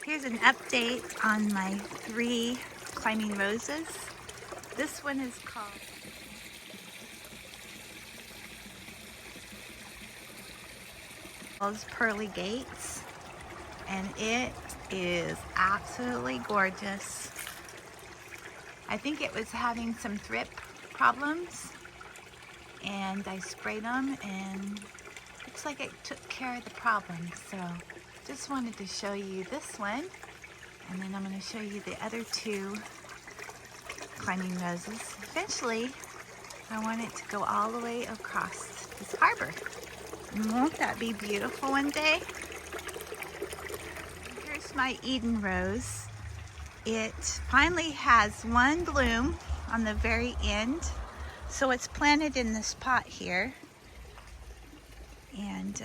Here's an update on my 3 climbing roses. This one is called Pearly Gates, and it is absolutely gorgeous. I think it was having some thrip problems, and I sprayed them, and looks like it took care of the problem. So just wanted to show you this one, and then I'm going to show you the other 2 climbing roses. Eventually, I want it to go all the way across this harbor. And won't that be beautiful one day? Here's my Eden rose. It finally has one bloom on the very end. So it's planted in this pot here. And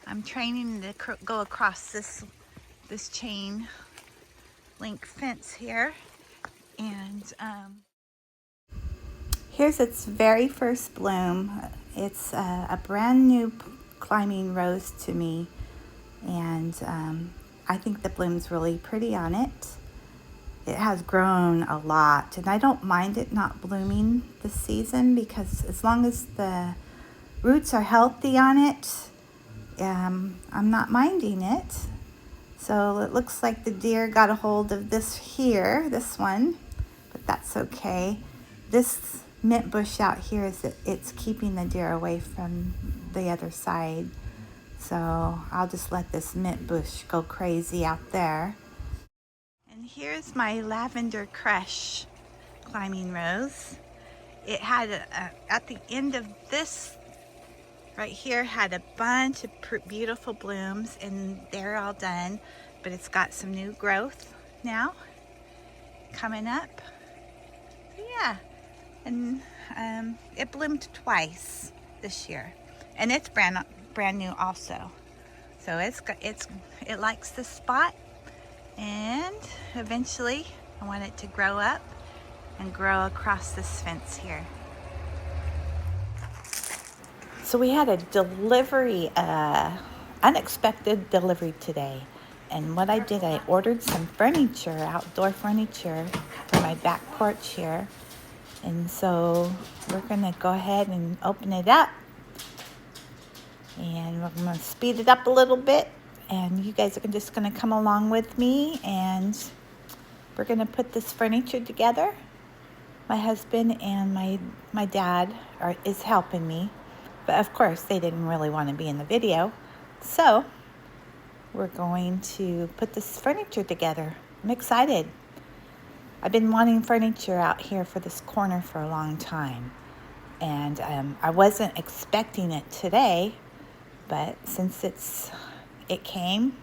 I'm training to go across this chain link fence here. And here's its very first bloom. It's a brand new climbing rose to me, and I think the bloom's really pretty on it. It has grown a lot, and I don't mind it not blooming this season, because as long as the roots are healthy on it, I'm not minding it. So it looks like the deer got a hold of this one, but that's okay. This mint bush out here it's keeping the deer away from the other side. So I'll just let this mint bush go crazy out there. And here's my lavender crush climbing rose. It had at the end of this right here had a bunch of beautiful blooms, and they're all done, but it's got some new growth now coming up. Yeah, and it bloomed twice this year, and it's brand new also. So it likes this spot, and eventually I want it to grow up and grow across this fence here. So we had a delivery, unexpected delivery today. And what I did, I ordered some furniture, outdoor furniture, for my back porch here. And so we're gonna go ahead and open it up. And we're gonna speed it up a little bit. And you guys are just gonna come along with me, and we're gonna put this furniture together. My husband and my dad is helping me. But of course, they didn't really want to be in the video. So we're going to put this furniture together. I'm excited. I've been wanting furniture out here for this corner for a long time. And I wasn't expecting it today, but since it came,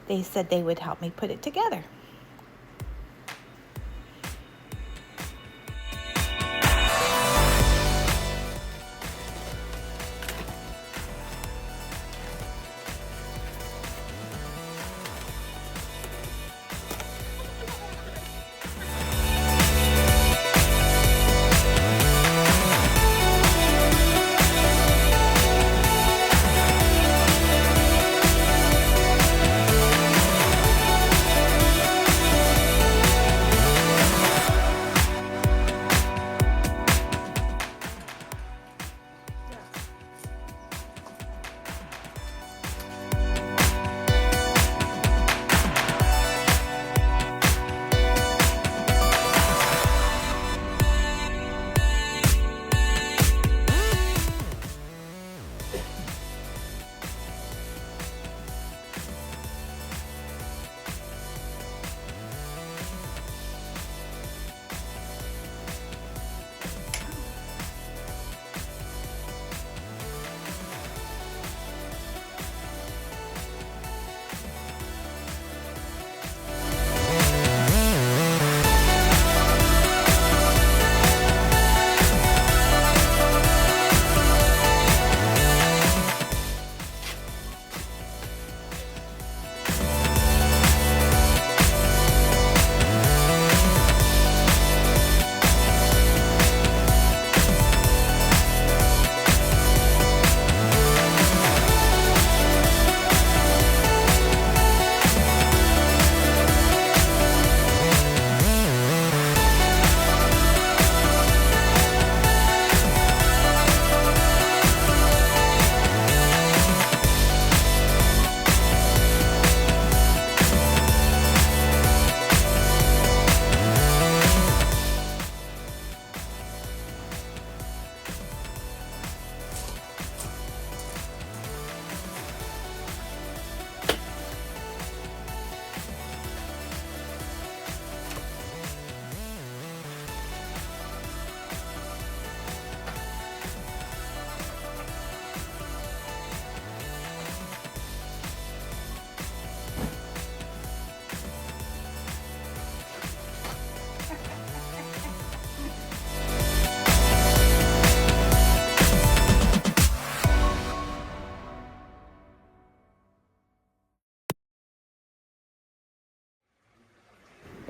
they said they would help me put it together.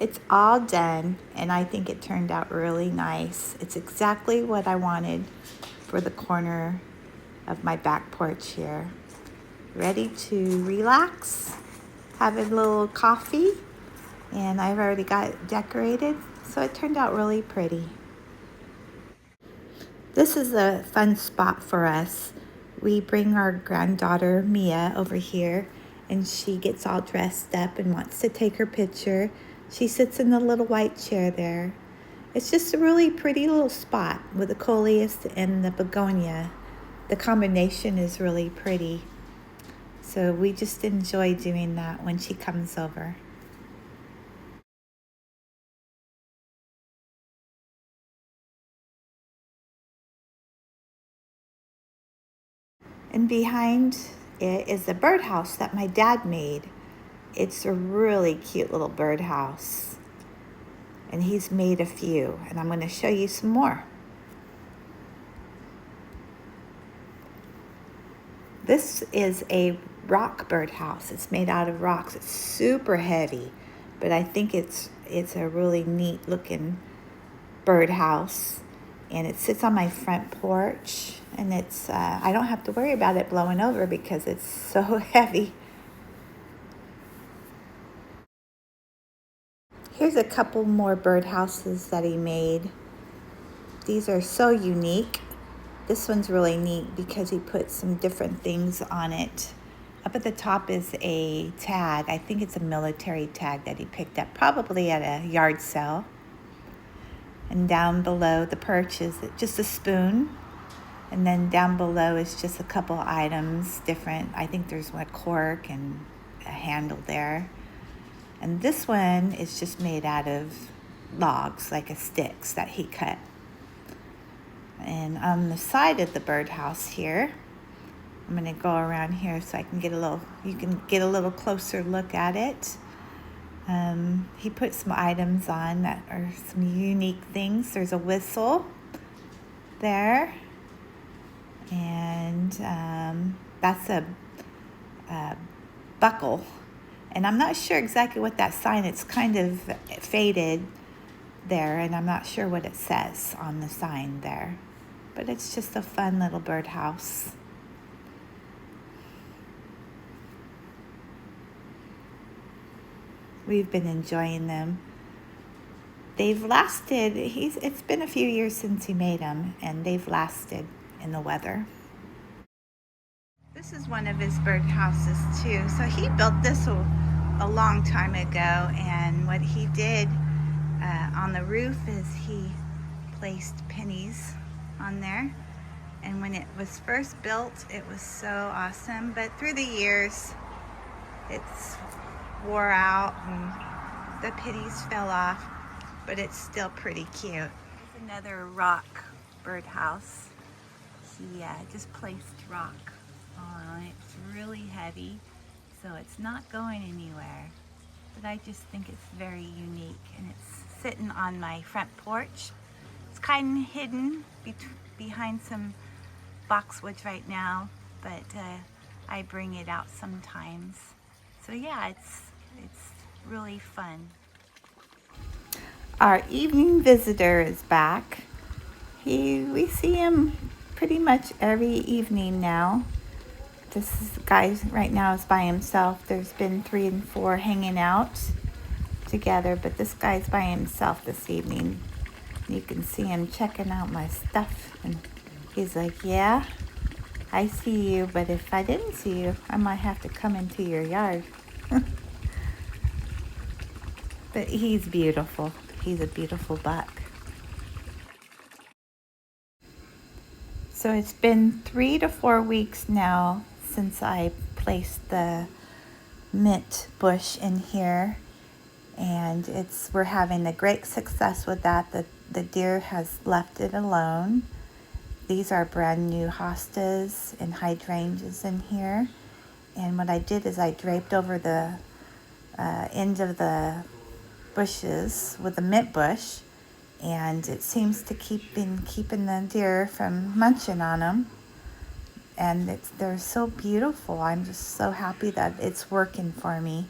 It's all done, and I think it turned out really nice. It's exactly what I wanted for the corner of my back porch here. Ready to relax, have a little coffee, and I've already got it decorated, so it turned out really pretty. This is a fun spot for us. We bring our granddaughter Mia over here, and she gets all dressed up and wants to take her picture. She sits in the little white chair there. It's just a really pretty little spot with the coleus and the begonia. The combination is really pretty. So we just enjoy doing that when she comes over. And behind it is a birdhouse that my dad made. It's a really cute little birdhouse. And he's made a few, and I'm going to show you some more. This is a rock birdhouse. It's made out of rocks. It's super heavy, but I think it's a really neat looking birdhouse. And it sits on my front porch, and it's I don't have to worry about it blowing over because it's so heavy. Here's a couple more birdhouses that he made. These are so unique. This one's really neat because he put some different things on it. Up at the top is a tag. I think it's a military tag that he picked up, probably at a yard sale. And down below the perch is just a spoon. And then down below is just a couple items, different. I think there's a cork and a handle there. And this one is just made out of logs, like a sticks that he cut. And on the side of the birdhouse here, I'm going to go around here so I can get you can get a little closer look at it. He put some items on that are some unique things. There's a whistle there, and that's a buckle. And I'm not sure exactly what that sign, it's kind of faded there, and I'm not sure what it says on the sign there. But it's just a fun little birdhouse. We've been enjoying them. They've lasted, it's been a few years since he made them, and they've lasted in the weather. This is one of his birdhouses too. So he built this a long time ago, and what he did on the roof is he placed pennies on there. And when it was first built, it was so awesome, but through the years it's wore out and the pennies fell off, but it's still pretty cute. Here's another rock birdhouse. He just placed rock on it. It's really heavy, so it's not going anywhere, but I just think it's very unique, and it's sitting on my front porch. It's kind of hidden behind some boxwoods right now, but I bring it out sometimes. So yeah, it's really fun. Our evening visitor is back. We see him pretty much every evening now. This guy right now is by himself. There's been 3 and 4 hanging out together, but this guy's by himself this evening. You can see him checking out my stuff, and he's like, yeah, I see you, but if I didn't see you, I might have to come into your yard. But he's beautiful. He's a beautiful buck. So it's been 3 to 4 weeks now since I placed the mint bush in here, and we're having a great success with that. The deer has left it alone. These are brand new hostas and hydrangeas in here, and what I did is I draped over the end of the bushes with a mint bush, and it seems to keeping the deer from munching on them, and they're so beautiful. I'm just so happy that it's working for me.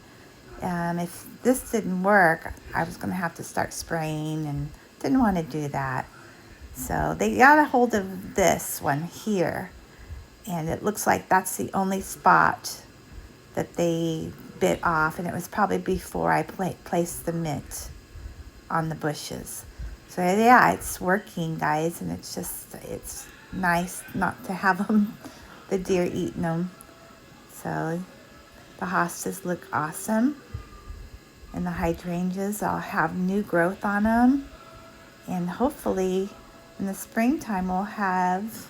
If this didn't work, I was going to have to start spraying and didn't want to do that. So they got a hold of this one here, and it looks like that's the only spot that they bit off, and it was probably before I placed the mitt on the bushes. So yeah, it's working, guys, and it's nice not to have them, the deer eating them. So the hostas look awesome, and the hydrangeas all have new growth on them, and hopefully in the springtime we'll have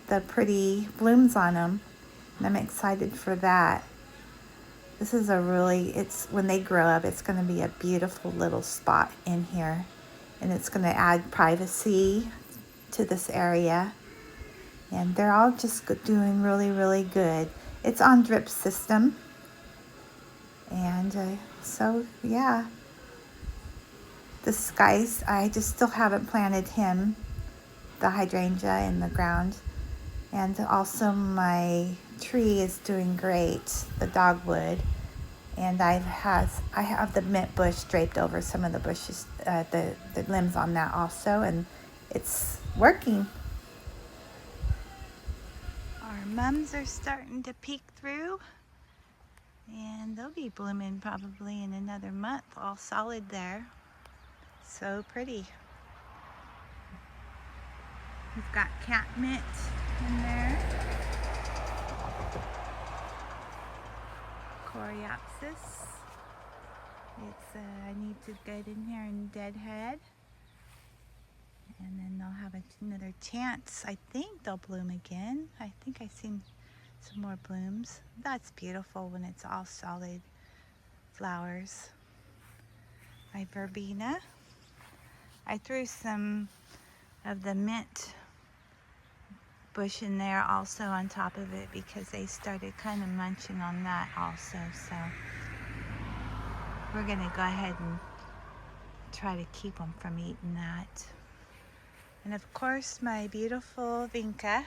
the pretty blooms on them, and I'm excited for that. This is it's when they grow up, it's going to be a beautiful little spot in here, and it's going to add privacy to this area, and they're all just doing really, really good. It's on drip system, and so yeah, this guy's, I just still haven't planted him, the hydrangea, in the ground. And also my tree is doing great, the dogwood. And I have the mint bush draped over some of the bushes, the limbs on that also, and it's working. Our mums are starting to peek through, and they'll be blooming probably in another month, all solid there. So pretty. We've got catmint in there. Coreopsis. I need to get in here and deadhead. And then they'll have another chance. I think they'll bloom again. I think I've seen some more blooms. That's beautiful when it's all solid flowers. My verbena. I threw some of the mint bush in there also on top of it because they started kind of munching on that also. So we're going to go ahead and try to keep them from eating that. And of course my beautiful vinca.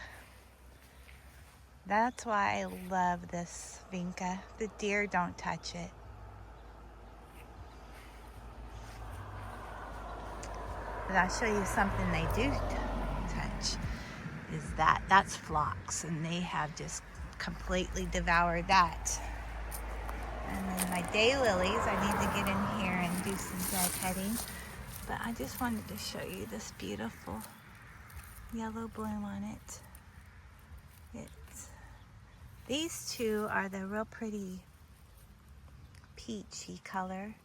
That's why I love this vinca. The deer don't touch it. But I'll show you something they do touch. That's phlox, and they have just completely devoured that. And then my daylilies, I need to get in here and do some deadheading. But I just wanted to show you this beautiful yellow bloom on it. These two are the real pretty peachy color,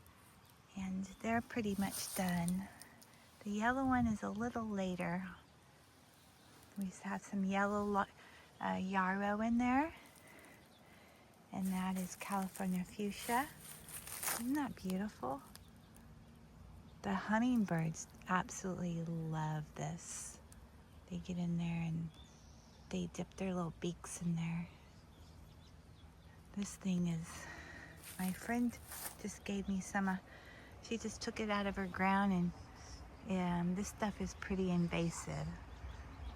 and they're pretty much done. The yellow one is a little later. We have some yellow yarrow in there, and that is California fuchsia. Isn't that beautiful? The hummingbirds absolutely love this. They get in there and they dip their little beaks in there. This thing is, my friend just gave me some, she just took it out of her ground, and this stuff is pretty invasive.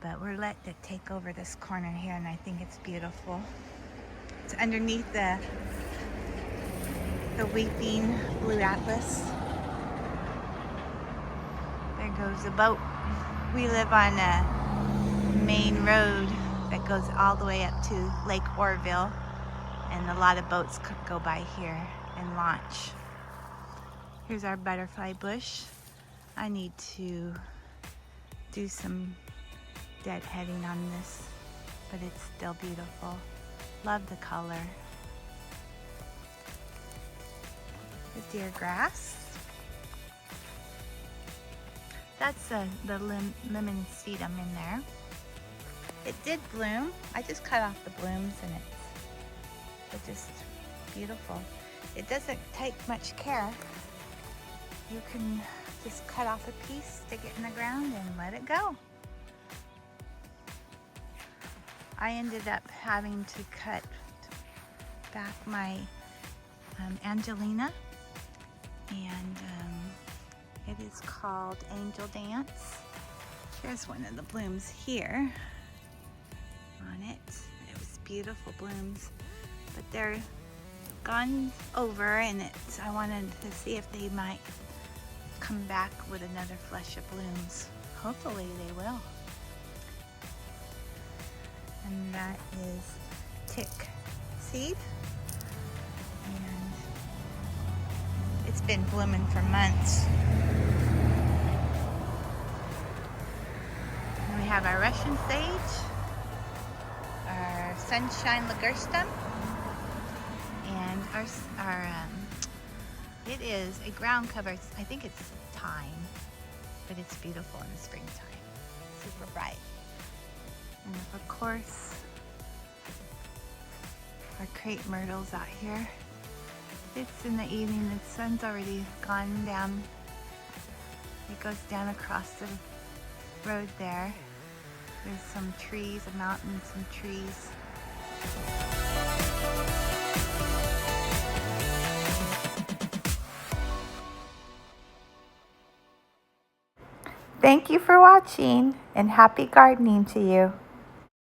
But we're letting it take over this corner here, and I think it's beautiful. It's underneath the weeping blue atlas. There goes a boat. We live on a main road that goes all the way up to Lake Oroville, and a lot of boats could go by here and launch. Here's our butterfly bush. I need to do some deadheading on this, but it's still beautiful. Love the color. The deer grass. That's the lemon sedum in there. It did bloom. I just cut off the blooms, and it's just beautiful. It doesn't take much care. You can just cut off a piece, stick it in the ground, and let it go. I ended up having to cut back my Angelina, and it is called Angel Dance. Here's one of the blooms here on it. It was beautiful blooms, but they're gone over, and I wanted to see if they might come back with another flush of blooms. Hopefully they will. And that is tick seed, and it's been blooming for months. And we have our Russian sage, our sunshine ligustum, and it is a ground cover. I think it's thyme, but it's beautiful in the springtime. Super bright. And of course, our crepe myrtles out here. It's in the evening, the sun's already gone down. It goes down across the road there. There's some trees, a mountain, some trees. Thank you for watching, and happy gardening to you.